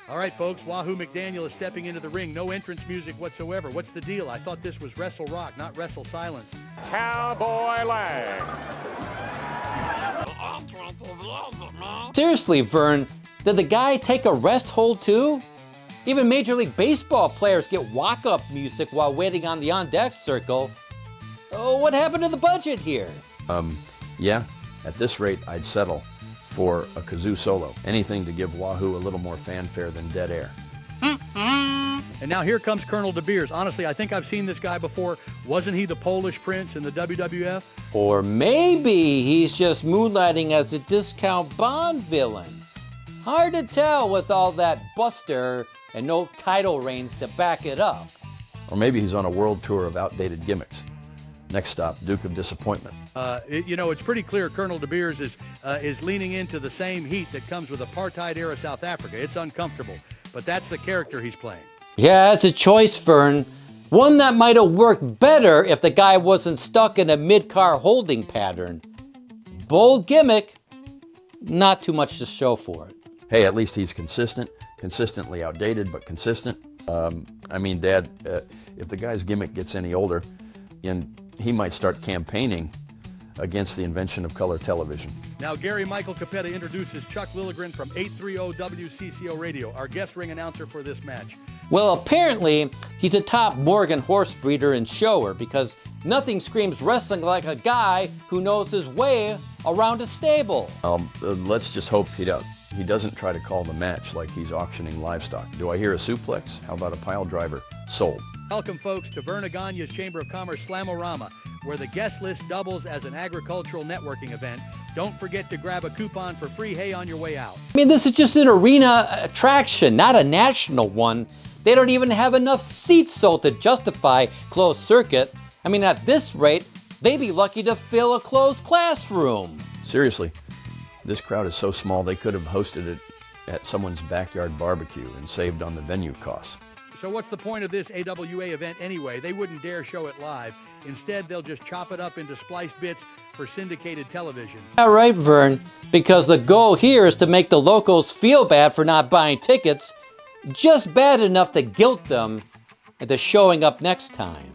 All right, folks, Wahoo McDaniel is stepping into the ring. No entrance music whatsoever. What's the deal? I thought this was WrestleRock, not Wrestle Silence. Cowboy lag. Seriously, Vern, did the guy take a rest hold too? Even Major League Baseball players get walk-up music while waiting on the on-deck circle. Oh, what happened to the budget here? Yeah, at this rate, I'd settle for a kazoo solo. Anything to give Wahoo a little more fanfare than dead air. And now here comes Colonel DeBeers. Honestly, I think I've seen this guy before. Wasn't he the Polish Prince in the WWF? Or maybe he's just moonlighting as a discount Bond villain. Hard to tell with all that buster and no title reigns to back it up. Or maybe he's on a world tour of outdated gimmicks. Next stop, Duke of Disappointment. It's pretty clear Colonel DeBeers is leaning into the same heat that comes with apartheid-era South Africa. It's uncomfortable, but that's the character he's playing. Yeah, it's a choice, Vern. One that might have worked better if the guy wasn't stuck in a mid-car holding pattern. Bold gimmick, not too much to show for it. Hey, at least he's consistent, consistently outdated, but consistent. Dad, if the guy's gimmick gets any older, he might start campaigning against the invention of color television. Now, Gary Michael Capetta introduces Chuck Lilligren from 830 WCCO Radio, our guest ring announcer for this match. Well, apparently, he's a top Morgan horse breeder and shower because nothing screams wrestling like a guy who knows his way around a stable. Let's just hope he doesn't try to call the match like he's auctioning livestock. Do I hear a suplex? How about a pile driver? Sold. Welcome, folks, to Vern Agonia's Chamber of Commerce Slamorama, where the guest list doubles as an agricultural networking event. Don't forget to grab a coupon for free hay on your way out. I mean, this is just an arena attraction, not a national one. They don't even have enough seats sold to justify closed circuit. I mean, at this rate, they'd be lucky to fill a closed classroom. Seriously, this crowd is so small they could have hosted it at someone's backyard barbecue and saved on the venue costs. So what's the point of this AWA event anyway? They wouldn't dare show it live. Instead, they'll just chop it up into spliced bits for syndicated television. All right, Vern, because the goal here is to make the locals feel bad for not buying tickets, just bad enough to guilt them into showing up next time.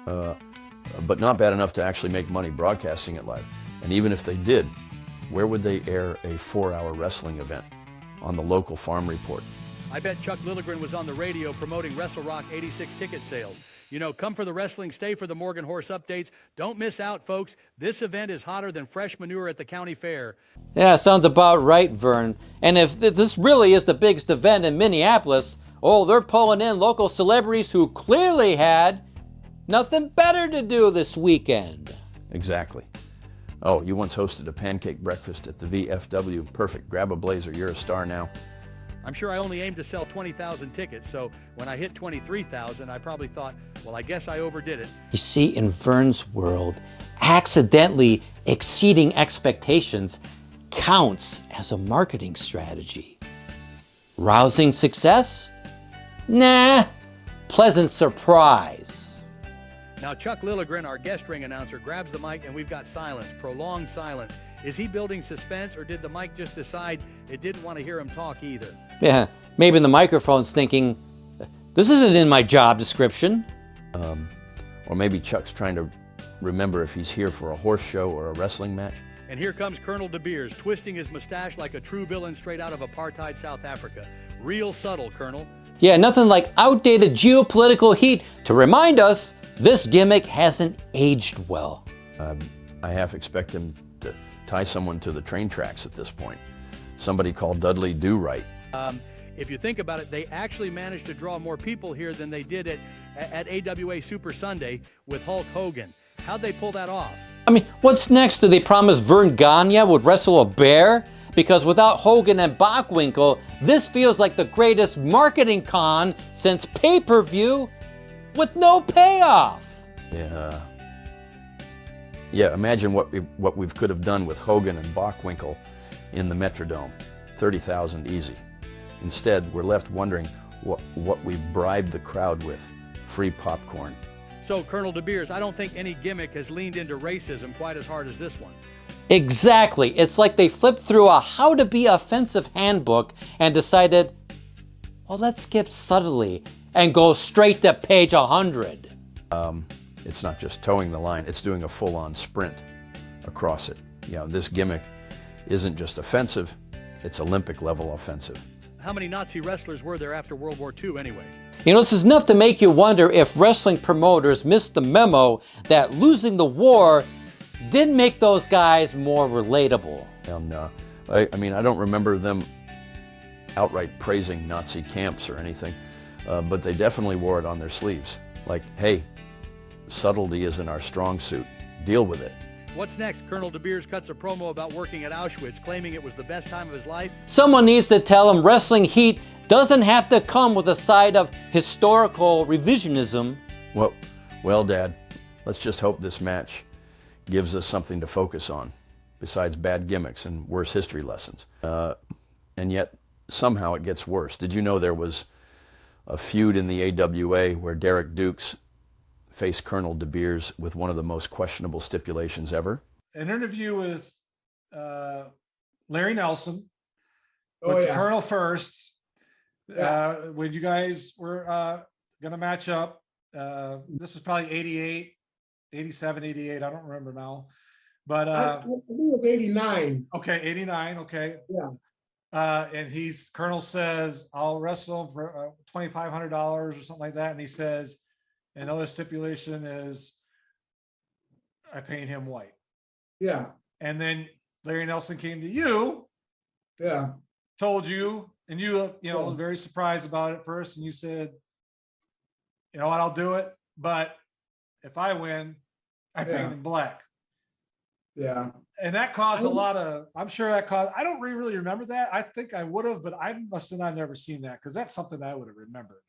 But not bad enough to actually make money broadcasting it live. And even if they did, where would they air a 4-hour wrestling event? On the local farm report. I bet Chuck Lilligren was on the radio promoting WrestleRock 86 ticket sales. Come for the wrestling, stay for the Morgan Horse updates. Don't miss out, folks. This event is hotter than fresh manure at the county fair. Yeah, sounds about right, Vern. And if this really is the biggest event in Minneapolis, they're pulling in local celebrities who clearly had nothing better to do this weekend. Exactly. Oh, you once hosted a pancake breakfast at the VFW. Perfect. Grab a blazer. You're a star now. I'm sure I only aimed to sell 20,000 tickets, so when I hit 23,000, I probably thought, well, I guess I overdid it. You see, in Vern's world, accidentally exceeding expectations counts as a marketing strategy. Rousing success? Nah, pleasant surprise. Now, Chuck Lilligren, our guest ring announcer, grabs the mic, and we've got silence, prolonged silence. Is he building suspense, or did the mic just decide it didn't want to hear him talk either? Yeah, maybe the microphone's thinking, this isn't in my job description. Or maybe Chuck's trying to remember if he's here for a horse show or a wrestling match. And here comes Colonel DeBeers, twisting his mustache like a true villain straight out of apartheid South Africa. Real subtle, Colonel. Yeah, nothing like outdated geopolitical heat to remind us this gimmick hasn't aged well. I half expect him to tie someone to the train tracks at this point. Somebody called Dudley Do Right. If you think about it, they actually managed to draw more people here than they did at AWA Super Sunday with Hulk Hogan. How'd they pull that off? I mean, what's next? Did they promise Vern Gagne would wrestle a bear? Because without Hogan and Bockwinkel, this feels like the greatest marketing con since pay-per-view with no payoff. Yeah, imagine what we could have done with Hogan and Bockwinkel in the Metrodome. 30,000 easy. Instead, we're left wondering what we bribed the crowd with. Free popcorn. So, Colonel DeBeers, I don't think any gimmick has leaned into racism quite as hard as this one. Exactly. It's like they flipped through a how to be offensive handbook and decided, well, let's skip subtly and go straight to page 100. It's not just towing the line, it's doing a full-on sprint across it. You know, this gimmick isn't just offensive, it's Olympic level offensive. How many Nazi wrestlers were there after World War II anyway? You know, this is enough to make you wonder if wrestling promoters missed the memo that losing the war did make those guys more relatable. And I mean, I don't remember them outright praising Nazi camps or anything, but they definitely wore it on their sleeves. Like, hey, subtlety isn't our strong suit. Deal with it. What's next? Colonel DeBeers cuts a promo about working at Auschwitz, claiming it was the best time of his life. Someone needs to tell him wrestling heat doesn't have to come with a side of historical revisionism. Well, Dad, let's just hope this match gives us something to focus on, besides bad gimmicks and worse history lessons. And yet, somehow it gets worse. Did you know there was a feud in the AWA where Derek Dukes faced Colonel DeBeers with one of the most questionable stipulations ever? An interview with Larry Nelson with the Colonel first. When you guys were going to match up, this was probably 88, 87, 88. I don't remember now. But I think it was 89. Okay, 89. Okay. Yeah. And Colonel says, I'll wrestle for $2,500 or something like that. And he says, another stipulation is I paint him white. Yeah. And then Larry Nelson came to you. Yeah. Told you, and you were very surprised about it first. And you said, you know what, I'll do it. But if I win, I paint him black. Yeah. And that caused a lot of, I'm sure that caused, I don't really remember that. I think I would have, but I must have not never seen that because that's something I would have remembered.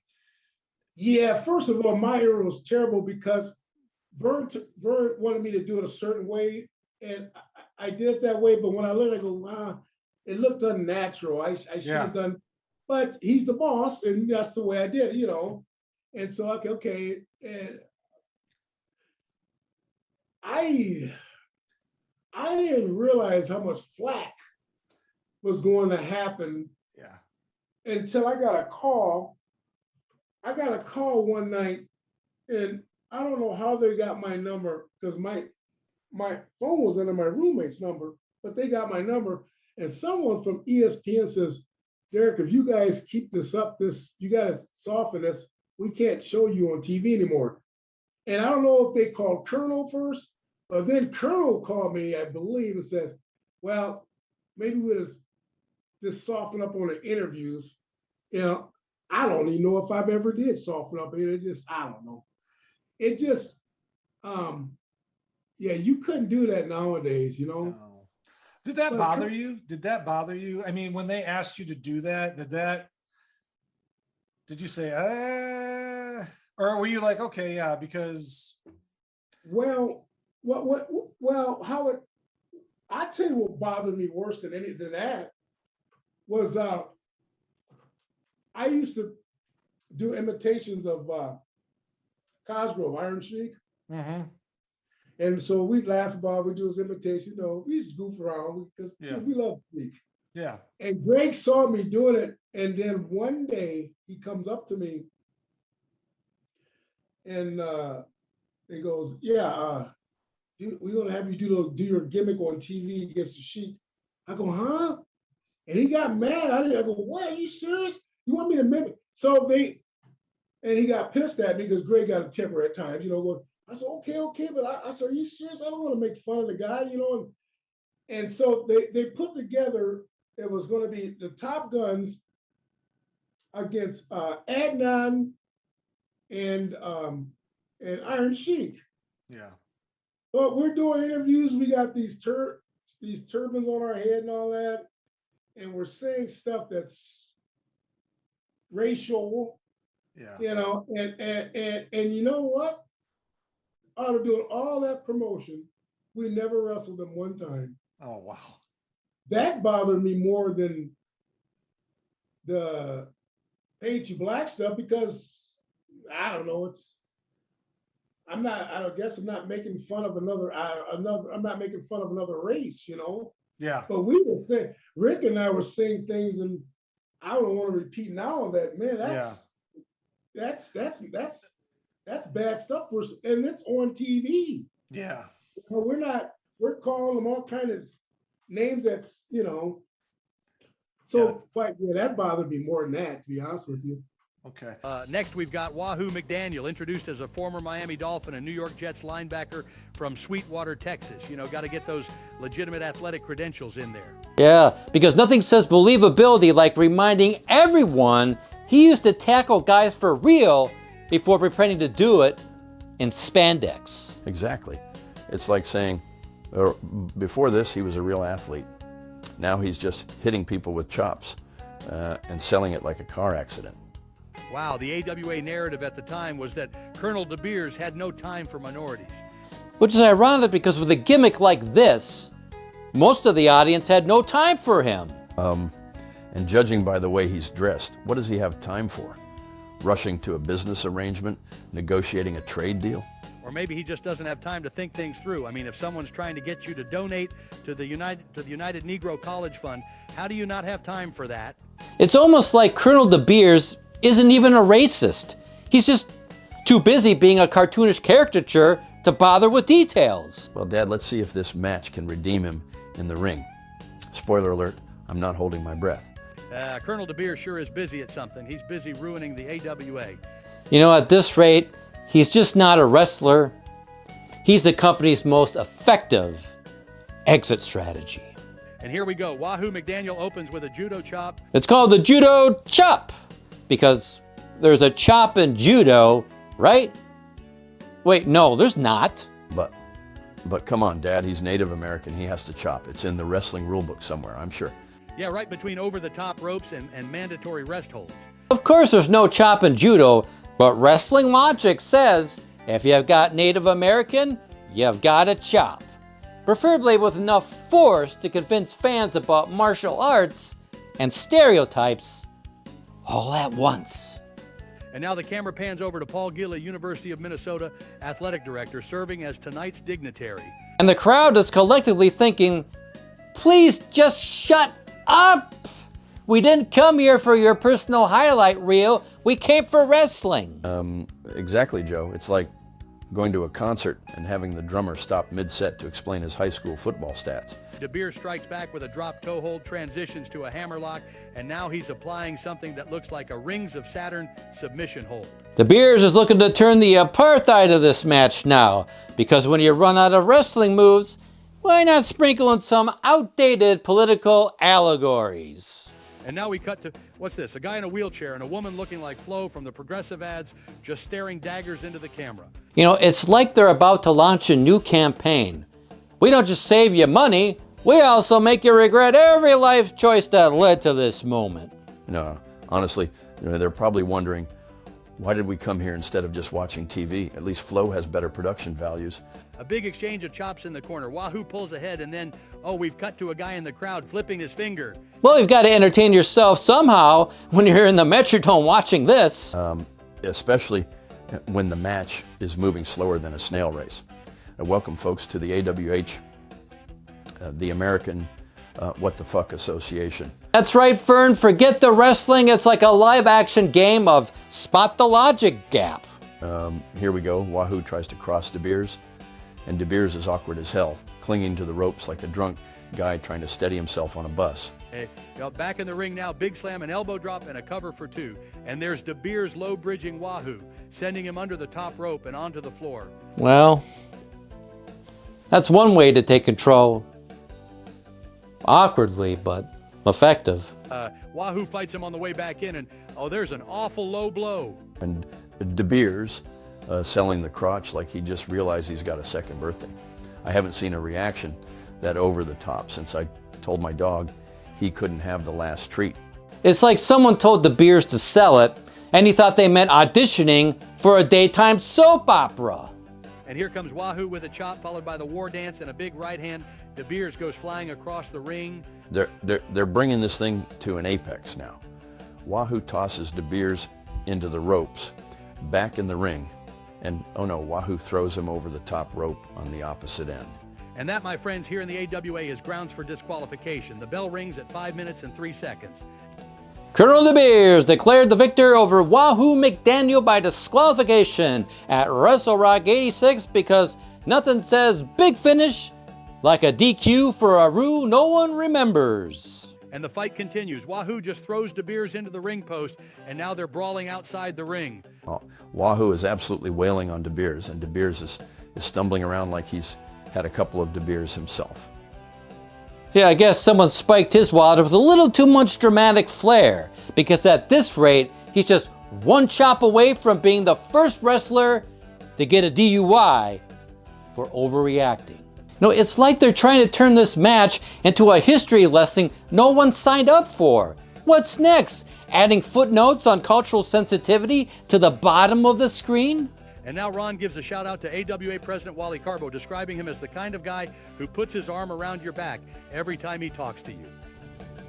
Yeah. First of all, my era was terrible because Vern wanted me to do it a certain way. And I did it that way. But when I learned, I go, wow, it looked unnatural. I should have done, but he's the boss. And that's the way I did, you know. And so, okay. And I didn't realize how much flack was going to happen until I got a call. I got a call one night, and I don't know how they got my number because my phone was under my roommate's number, but they got my number. And someone from ESPN says, Derek, if you guys keep this up, you got to soften this. We can't show you on TV anymore. And I don't know if they called Colonel first, but then Colonel called me, I believe, and says, well, maybe we'll just soften up on the interviews. You know, I don't even know if I've ever did soften up. It just, I don't know. It just, you couldn't do that nowadays, you know? No. Did that bother you? Did that bother you? I mean, when they asked you to do that, did you say, or were you like, okay, yeah, because? Well, I tell you what bothered me worse than that was I used to do imitations of Cosgrove, Iron Sheik. Mm-hmm. And so we'd laugh about, we do his imitation, you know, we used to goof around because we love Sheik. Yeah. And Greg saw me doing it. And then one day he comes up to me and he goes, we're going to have you do your gimmick on TV against the Sheik. I go, huh? And he got mad. I go, what? Are you serious? You want me to mimic? And he got pissed at me because Greg got a temper at times, you know, going, I said, okay, but I said, are you serious? I don't want to make fun of the guy, you know? And so they put together, it was going to be the Top Guns against Adnan and Iron Sheik. Yeah. But we're doing interviews. We got these turbans on our head and all that. And we're saying stuff that's racial, you know, and you know what? Out of doing all that promotion, we never wrestled them one time. Oh, wow. That bothered me more than the paint you black stuff because I don't know, I guess I'm not making fun of I'm not making fun of another race, you know. Yeah. But we were saying, Rick and I were saying things, and I don't want to repeat now that, man, that's bad stuff for us, and it's on TV. Yeah. We're calling them all kind of names that's, you know. So, but yeah, that bothered me more than that, to be honest with you. Okay. Next, we've got Wahoo McDaniel, introduced as a former Miami Dolphin and New York Jets linebacker from Sweetwater, Texas. You know, got to get those legitimate athletic credentials in there. Yeah, because nothing says believability like reminding everyone he used to tackle guys for real before pretending to do it in spandex. Exactly. It's like saying, before this, he was a real athlete. Now he's just hitting people with chops and selling it like a car accident. Wow, the AWA narrative at the time was that Colonel DeBeers had no time for minorities. Which is ironic because with a gimmick like this, most of the audience had no time for him. And judging by the way he's dressed, what does he have time for? Rushing to a business arrangement, negotiating a trade deal? Or maybe he just doesn't have time to think things through. I mean, if someone's trying to get you to donate to the United Negro College Fund, how do you not have time for that? It's almost like Colonel DeBeers isn't even a racist. He's just too busy being a cartoonish caricature to bother with details. Well, Dad, let's see if this match can redeem him in the ring. Spoiler alert, I'm not holding my breath. Colonel DeBeers sure is busy at something. He's busy ruining the AWA. You know, at this rate, he's just not a wrestler. He's the company's most effective exit strategy. And here we go. Wahoo McDaniel opens with a judo chop. It's called the judo chop because there's a chop in judo, right? Wait, no, there's not. But come on, Dad, he's Native American. He has to chop. It's in the wrestling rule book somewhere, I'm sure. Yeah, right between over-the-top ropes and mandatory rest holds. Of course there's no chop in judo, but wrestling logic says if you've got Native American, you've got to chop. Preferably with enough force to convince fans about martial arts and stereotypes all at once. And now the camera pans over to Paul Gilla, University of Minnesota athletic director, serving as tonight's dignitary. And the crowd is collectively thinking, please just shut up. We didn't come here for your personal highlight reel. We came for wrestling. Exactly, Joe. It's like going to a concert and having the drummer stop mid-set to explain his high school football stats. DeBeers strikes back with a drop toe hold, transitions to a hammerlock, and now he's applying something that looks like a Rings of Saturn submission hold. DeBeers is looking to turn the apartheid of this match now, because when you run out of wrestling moves, why not sprinkle in some outdated political allegories? And now we cut to, what's this? A guy in a wheelchair and a woman looking like Flo from the Progressive ads, just staring daggers into the camera. You know, it's like they're about to launch a new campaign. We don't just save you money, we also make you regret every life choice that led to this moment. No, honestly, they're probably wondering, why did we come here instead of just watching TV? At least Flo has better production values. A big exchange of chops in the corner. Wahoo pulls ahead, and then, we've cut to a guy in the crowd flipping his finger. Well, you've got to entertain yourself somehow when you're in the Metrodome watching this. Especially when the match is moving slower than a snail race. Welcome, folks, to the AWH, the American What the Fuck Association. That's right, Fern. Forget the wrestling. It's like a live-action game of Spot the Logic Gap. Here we go. Wahoo tries to cross DeBeers, and DeBeers is awkward as hell, clinging to the ropes like a drunk guy trying to steady himself on a bus. Hey, back in the ring now, big slam, an elbow drop, and a cover for two. And there's DeBeers low bridging Wahoo, sending him under the top rope and onto the floor. Well, that's one way to take control. Awkwardly, but effective. Wahoo fights him on the way back in, and there's an awful low blow. And DeBeers selling the crotch like he just realized he's got a second birthday. I haven't seen a reaction that over the top since I told my dog he couldn't have the last treat. It's like someone told DeBeers to sell it, and he thought they meant auditioning for a daytime soap opera. And here comes Wahoo with a chop, followed by the war dance and a big right hand. DeBeers goes flying across the ring. They're bringing this thing to an apex now. Wahoo tosses DeBeers into the ropes, back in the ring, And oh no, Wahoo throws him over the top rope on the opposite end. And that, my friends, here in the AWA is grounds for disqualification. The bell rings at 5 minutes and 3 seconds. Colonel DeBeers declared the victor over Wahoo McDaniel by disqualification at WrestleRock 86 because nothing says big finish like a DQ for a rule no one remembers. And the fight continues. Wahoo just throws DeBeers into the ring post, and now they're brawling outside the ring. Oh, Wahoo is absolutely wailing on DeBeers, and DeBeers is stumbling around like he's had a couple of DeBeers himself. Yeah, I guess someone spiked his wallet with a little too much dramatic flair, because at this rate, he's just one chop away from being the first wrestler to get a DUI for overreacting. No, it's like they're trying to turn this match into a history lesson no one signed up for. What's next? Adding footnotes on cultural sensitivity to the bottom of the screen? And now Ron gives a shout out to AWA President Wally Carbo, describing him as the kind of guy who puts his arm around your back every time he talks to you.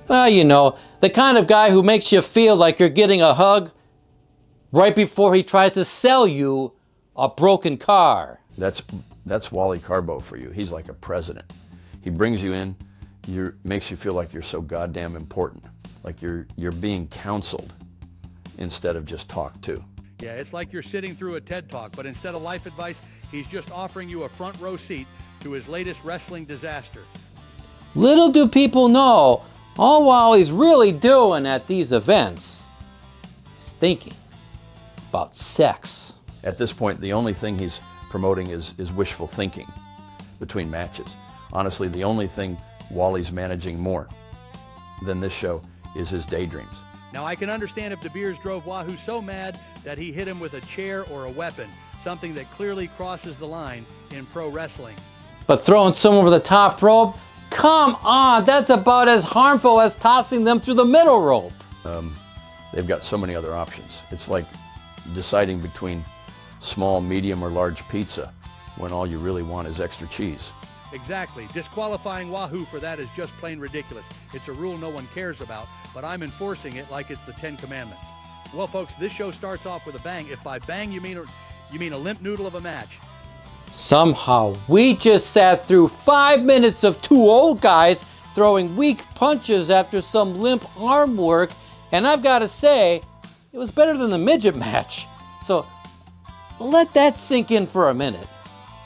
Well, you know, the kind of guy who makes you feel like you're getting a hug right before he tries to sell you a broken car. That's Wally Carbo for you. He's like a president. He brings you in, makes you feel like you're so goddamn important, like you're being counseled instead of just talked to. Yeah, it's like you're sitting through a TED Talk, but instead of life advice, he's just offering you a front row seat to his latest wrestling disaster. Little do people know, all Wally's really doing at these events is thinking about sex. At this point, the only thing he's promoting is wishful thinking between matches. Honestly, the only thing Wally's managing more than this show is his daydreams. Now, I can understand if DeBeers drove Wahoo so mad that he hit him with a chair or a weapon, something that clearly crosses the line in pro wrestling. But throwing someone over the top rope? Come on, that's about as harmful as tossing them through the middle rope. They've got so many other options. It's like deciding between small, medium, or large pizza when all you really want is extra cheese. Exactly. Disqualifying Wahoo for that is just plain ridiculous. It's a rule no one cares about, but I'm enforcing it like it's the 10 Commandments. Well, folks, this show starts off with a bang. If by bang you mean a limp noodle of a match. Somehow, we just sat through 5 minutes of two old guys throwing weak punches after some limp arm work, and I've got to say, it was better than the midget match. So, let that sink in for a minute.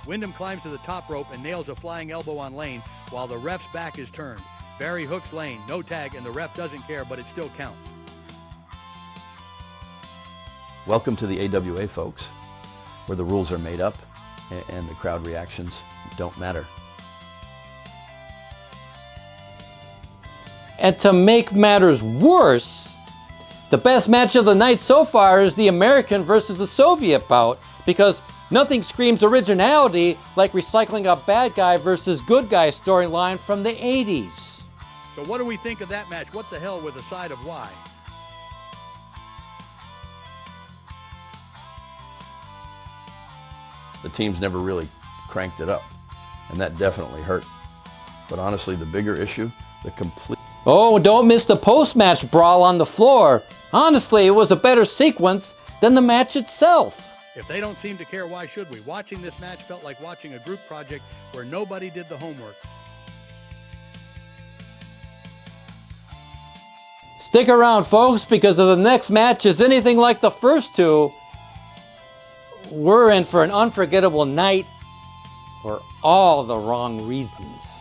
Wyndham climbs to the top rope and nails a flying elbow on Lane while the ref's back is turned. Barry hooks Lane, no tag, and the ref doesn't care, but it still counts. Welcome to the AWA, folks, where the rules are made up and the crowd reactions don't matter. And to make matters worse, the best match of the night so far is the American versus the Soviet bout, because nothing screams originality like recycling a bad guy versus good guy storyline from the 80s. So what do we think of that match? What the hell with a side of why? The teams never really cranked it up, and that definitely hurt. But honestly, the bigger issue, the complete... Oh, don't miss the post-match brawl on the floor. Honestly, it was a better sequence than the match itself. If they don't seem to care, why should we? Watching this match felt like watching a group project where nobody did the homework. Stick around, folks, because if the next match is anything like the first two, we're in for an unforgettable night for all the wrong reasons.